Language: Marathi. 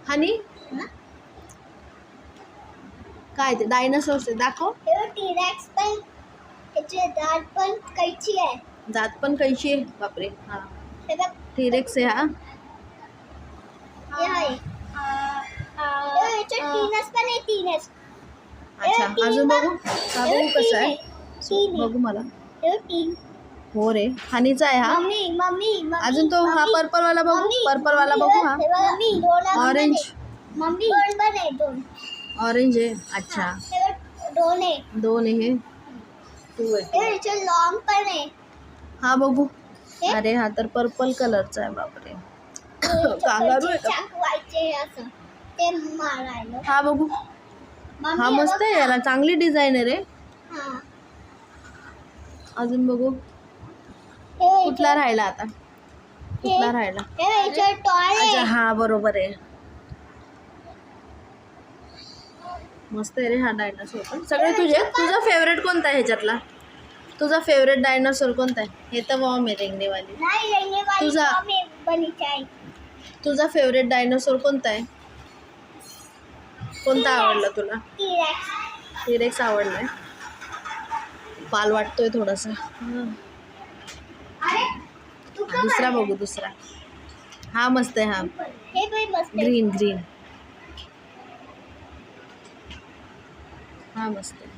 हनी काय ते डायनासोर दाखव. टी-रेक्स पण त्याचे दात पण कैची आहे. दात पण कैची आहे. बापरे. हा टी-रेक्स आहे. टीनस पण आहे. टीनस. अच्छा अजून बघू. हा बघू कसं आहे. बघू मला. हो रे हनीचा आहे हा. मम्मी अजून तो हा पर्पल वाला बघू. पर्पल वाला बघू. हा ऑरेंज. मम्मी दोन पण आहे. दोन ऑरेंज आहे. अच्छा दोन आहे. दोन आहे. टू आहे. लॉंग पण आहे. हा बघू. अरे हा तर पर्पल कलरचा आहे. बापरे. कांगारू आहे का. ते मारायला. हा बघू. हा मस्त आहे. याला चांगली डिझाईन आहे रे. अजून बघू. कुठला राहिला आता. कुठला राहिला. अच्छा हा बरोबर आहे. मस्त आहे रे हा डायनासोर पण. सगळे तुझा फेवरेट कोणता आहे ह्याच्यातला. तुझा फेवरेट डायनासोर कोणता आहे. हे तर वॉर्म आहे रेंगणेवाली. तुझा फेवरेट डायनासोर कोणता आहे. कोणता आवडला तुला. टी-रेक्स आवडलाय. पाल वाटतोय थोडासा. दुसरा बघू. दुसरा हा मस्त आहे. हा ग्रीन ग्रीन. हा मस्त आहे.